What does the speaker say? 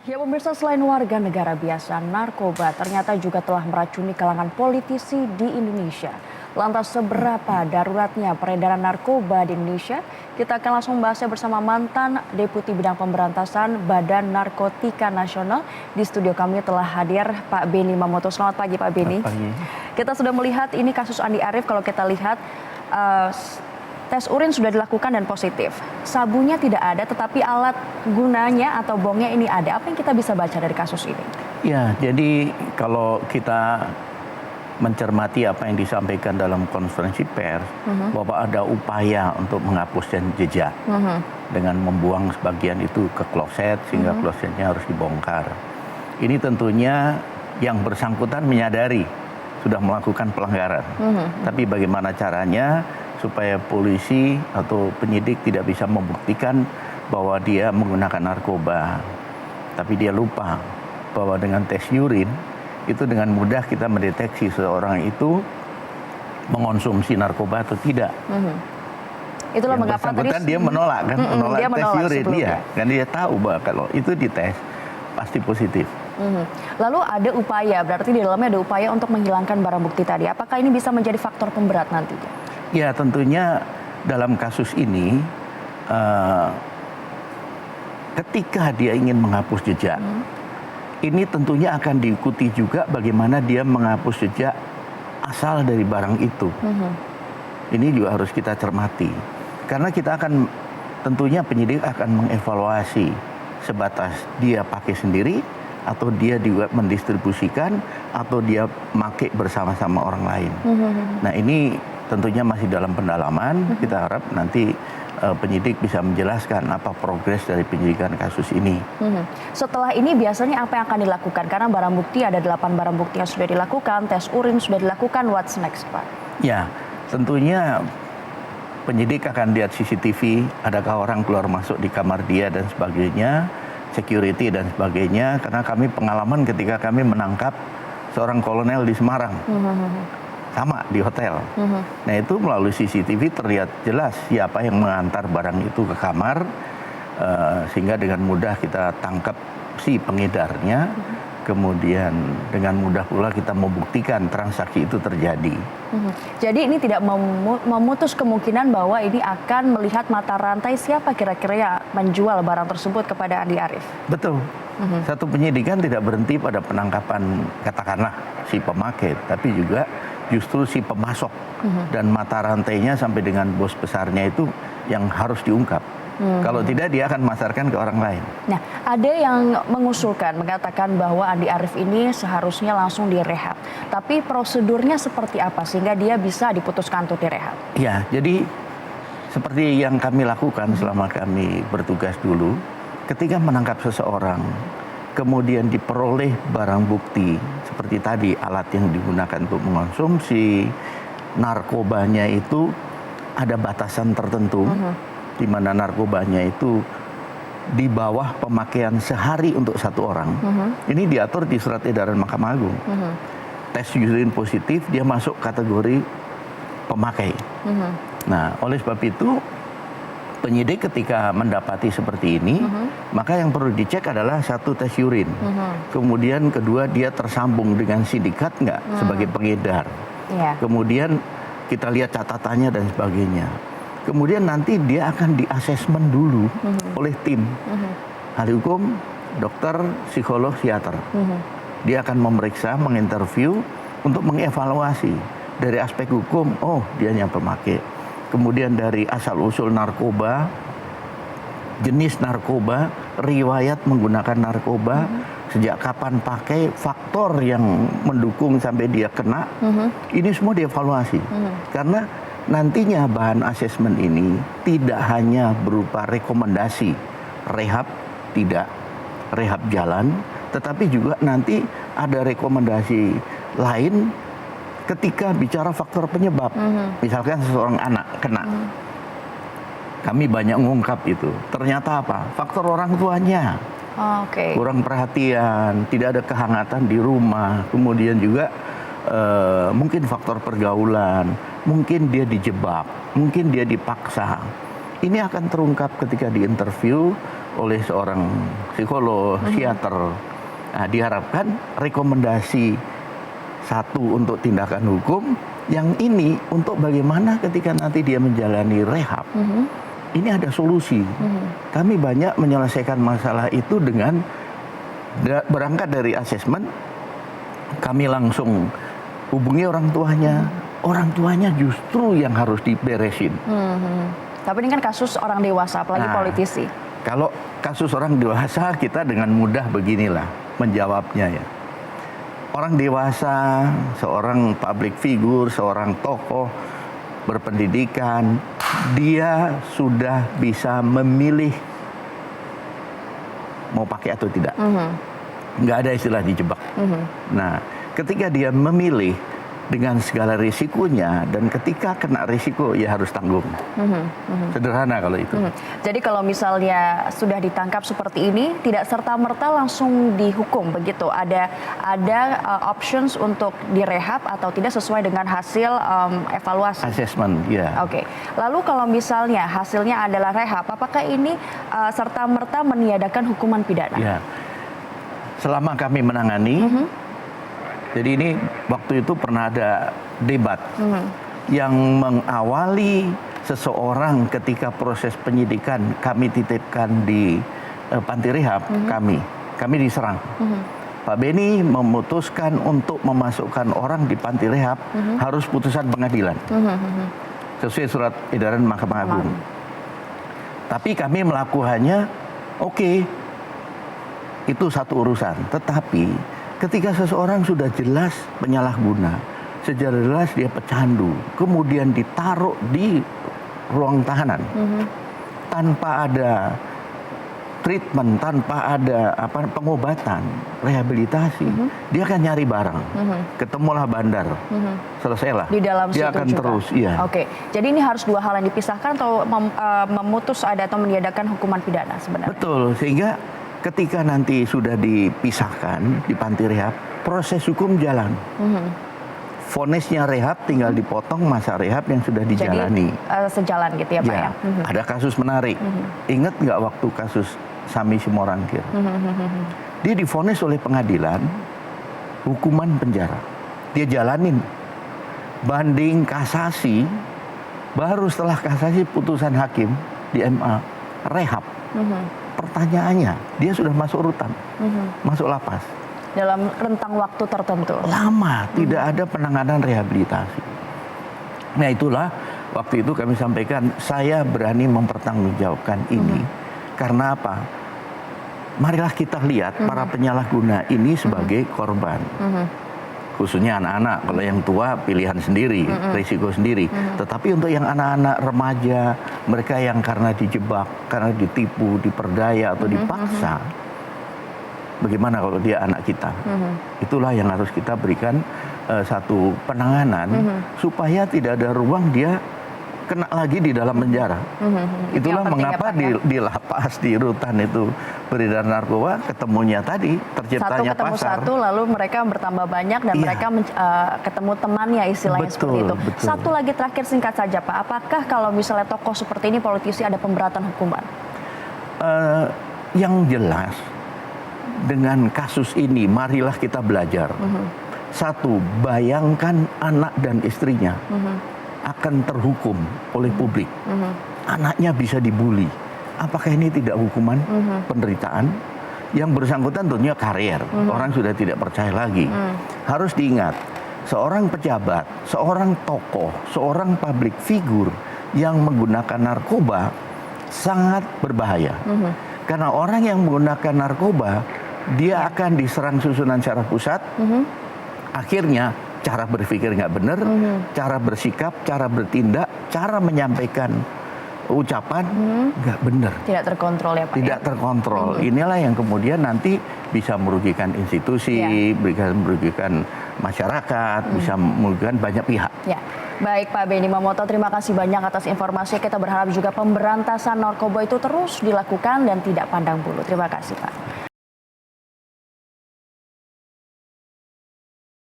Ya pemirsa, selain warga negara biasa, narkoba ternyata juga telah meracuni kalangan politisi di Indonesia. Lantas seberapa daruratnya peredaran narkoba di Indonesia? Kita akan langsung bahasnya bersama mantan Deputi Bidang Pemberantasan Badan Narkotika Nasional. Di studio kami telah hadir Pak Beni Mamoto. Selamat pagi Pak Beni. Selamat pagi. Kita sudah melihat ini kasus Andi Arief, kalau kita lihat tes urin sudah dilakukan dan positif. Sabunya tidak ada, tetapi alat gunanya atau bongnya ini ada. Apa yang kita bisa baca dari kasus ini? Ya, jadi kalau kita mencermati apa yang disampaikan dalam konferensi pers, bahwa ada upaya untuk menghapus jejak dengan membuang sebagian itu ke kloset sehingga klosetnya harus dibongkar. Ini tentunya yang bersangkutan menyadari sudah melakukan pelanggaran. Tapi bagaimana caranya supaya polisi atau penyidik tidak bisa membuktikan bahwa dia menggunakan narkoba. Tapi dia lupa bahwa dengan tes urin itu dengan mudah kita mendeteksi seseorang itu mengonsumsi narkoba atau tidak. Itulah Yang mengapa bersangkutan dia menolak kan, menolak dia tes menolak urin sebelumnya. dia. Dan dia tahu bahwa kalau itu dites pasti positif. Lalu ada upaya, berarti di dalamnya ada upaya untuk menghilangkan barang bukti tadi. Apakah ini bisa menjadi faktor pemberat nantinya? Ya tentunya dalam kasus ini ketika dia ingin menghapus jejak, ini tentunya akan diikuti juga bagaimana dia menghapus jejak asal dari barang itu. Ini juga harus kita cermati. Karena kita akan, tentunya penyidik akan mengevaluasi sebatas dia pakai sendiri, atau dia juga mendistribusikan, atau dia pakai bersama-sama orang lain. Nah ini tentunya masih dalam pendalaman. Kita harap nanti penyidik bisa menjelaskan apa progres dari penyidikan kasus ini. Setelah ini biasanya apa yang akan dilakukan? Karena barang bukti ada 8 barang bukti yang sudah dilakukan, tes urin sudah dilakukan, what's next Pak? Ya, tentunya penyidik akan lihat CCTV, adakah orang keluar masuk di kamar dia dan sebagainya, security dan sebagainya. Karena kami pengalaman ketika kami menangkap seorang kolonel di Semarang. Sama di hotel. Nah itu melalui CCTV terlihat jelas siapa yang mengantar barang itu ke kamar, sehingga dengan mudah kita tangkap si pengedarnya, kemudian dengan mudah pula kita membuktikan transaksi itu terjadi. Jadi ini tidak memutus kemungkinan bahwa ini akan melihat mata rantai siapa kira-kira yang menjual barang tersebut kepada Andi Arief. Betul. Satu penyidikan tidak berhenti pada penangkapan katakanlah si pemakai, tapi juga justru si pemasok dan mata rantainya sampai dengan bos besarnya itu yang harus diungkap. Kalau tidak dia akan memasarkan ke orang lain. Nah, ada yang mengusulkan, mengatakan bahwa Andi Arief ini seharusnya langsung direhab. Tapi prosedurnya seperti apa sehingga dia bisa diputuskan untuk direhab? Ya, jadi seperti yang kami lakukan selama kami bertugas dulu, ketika menangkap seseorang, kemudian diperoleh barang bukti, seperti tadi alat yang digunakan untuk mengonsumsi, narkobanya itu ada batasan tertentu, di mana narkobanya itu di bawah pemakaian sehari untuk satu orang. Ini diatur di surat edaran Mahkamah Agung. Tes urin positif, dia masuk kategori pemakai. Nah, oleh sebab itu, penyidik ketika mendapati seperti ini, maka yang perlu dicek adalah satu tes urin. Kemudian kedua, dia tersambung dengan sindikat nggak sebagai pengedar. Kemudian kita lihat catatannya dan sebagainya. Kemudian nanti dia akan diasesmen dulu oleh tim ahli hukum, dokter, psikolog, psikiater. Dia akan memeriksa, menginterview untuk mengevaluasi dari aspek hukum. Oh, dia yang pemakai. Kemudian dari asal-usul narkoba, jenis narkoba, riwayat menggunakan narkoba, sejak kapan pakai, faktor yang mendukung sampai dia kena, ini semua dievaluasi. Karena nantinya bahan asesmen ini tidak hanya berupa rekomendasi rehab, tidak rehab jalan, tetapi juga nanti ada rekomendasi lain ketika bicara faktor penyebab. Misalkan seseorang anak kena, kami banyak mengungkap itu. Ternyata apa? Faktor orang tuanya. Kurang perhatian, tidak ada kehangatan di rumah, kemudian juga mungkin faktor pergaulan, mungkin dia dijebak, mungkin dia dipaksa. Ini akan terungkap ketika diinterview oleh seorang psikolog, psikiater. Nah, diharapkan rekomendasi satu untuk tindakan hukum, yang ini untuk bagaimana ketika nanti dia menjalani rehab. Ini ada solusi. Kami banyak menyelesaikan masalah itu dengan berangkat dari asesmen, kami langsung hubungi orang tuanya. Orang tuanya justru yang harus diberesin. Tapi ini kan kasus orang dewasa, apalagi politisi. Kalau kasus orang dewasa, kita dengan mudah beginilah menjawabnya ya. Orang dewasa, seorang public figure, seorang tokoh berpendidikan, dia sudah bisa memilih mau pakai atau tidak. Nggak ada istilah dijebak. Nah, ketika dia memilih dengan segala risikonya, dan ketika kena risiko ya harus tanggung. Sederhana kalau itu. Jadi kalau misalnya sudah ditangkap seperti ini, tidak serta-merta langsung dihukum begitu. Ada options untuk direhab atau tidak sesuai dengan hasil evaluasi. Assessment, ya. Oke. Lalu kalau misalnya hasilnya adalah rehab, apakah ini serta-merta meniadakan hukuman pidana? Ya. Selama kami menangani, jadi ini waktu itu pernah ada debat yang mengawali seseorang ketika proses penyidikan kami titipkan di panti rehab, kami diserang. Pak Beni memutuskan untuk memasukkan orang di panti rehab harus putusan pengadilan sesuai surat edaran Mahkamah Agung. Tapi kami melakukannya oke, itu satu urusan. Tetapi ketika seseorang sudah jelas penyalahguna, secara jelas dia pecandu, kemudian ditaruh di ruang tahanan tanpa ada treatment, tanpa ada pengobatan, rehabilitasi, dia akan nyari barang, ketemulah bandar, selesailah. Di dalam dia situ akan juga. terus, iya. Oke, jadi ini harus dua hal yang dipisahkan atau memutus atau meniadakan hukuman pidana sebenarnya. Betul, sehingga ketika nanti sudah dipisahkan di panti rehab, proses hukum jalan. Vonisnya rehab, tinggal dipotong masa rehab yang sudah dijalani. Jadi sejalan gitu ya Pak ya? Ada kasus menarik. Ingat nggak waktu kasus Sami Simorangkir? Dia divonis oleh pengadilan hukuman penjara. Dia jalanin. Banding kasasi, baru setelah kasasi putusan hakim di MA, rehab. Pertanyaannya, dia sudah masuk rutan, masuk lapas. Dalam rentang waktu tertentu. Lama, tidak ada penanganan rehabilitasi. Nah itulah, waktu itu kami sampaikan, saya berani mempertanggungjawabkan ini. Karena apa? Marilah kita lihat para penyalahguna ini sebagai korban. Khususnya anak-anak, kalau yang tua pilihan sendiri, risiko sendiri. Tetapi untuk yang anak-anak remaja, mereka yang karena dijebak, karena ditipu, diperdaya atau dipaksa, bagaimana kalau dia anak kita? Itulah yang harus kita berikan satu penanganan supaya tidak ada ruang dia kena lagi di dalam penjara. Itulah mengapa di lapas, di rutan itu beredar narkoba, ketemunya tadi terciptanya satu ketemu pasar. Satu lalu mereka bertambah banyak dan mereka ketemu temannya, istilahnya seperti itu. Betul. Satu lagi terakhir singkat saja Pak, apakah kalau misalnya tokoh seperti ini politisi ada pemberatan hukuman? Yang jelas dengan kasus ini marilah kita belajar. Satu, bayangkan anak dan istrinya akan terhukum oleh publik. Anaknya bisa dibully. Apakah ini tidak hukuman penderitaan? Yang bersangkutan tentunya karier. Orang sudah tidak percaya lagi. Harus diingat, seorang pejabat, seorang tokoh, seorang public figure yang menggunakan narkoba sangat berbahaya. Karena orang yang menggunakan narkoba, dia akan diserang susunan syaraf pusat. Akhirnya cara berpikir nggak benar, cara bersikap, cara bertindak, cara menyampaikan ucapan nggak benar. Tidak terkontrol ya Pak? Tidak terkontrol. Inilah yang kemudian nanti bisa merugikan institusi, bisa merugikan masyarakat, bisa merugikan banyak pihak. Ya. Baik Pak Beni Mamoto, terima kasih banyak atas informasinya. Kita berharap juga pemberantasan narkoba itu terus dilakukan dan tidak pandang bulu. Terima kasih Pak.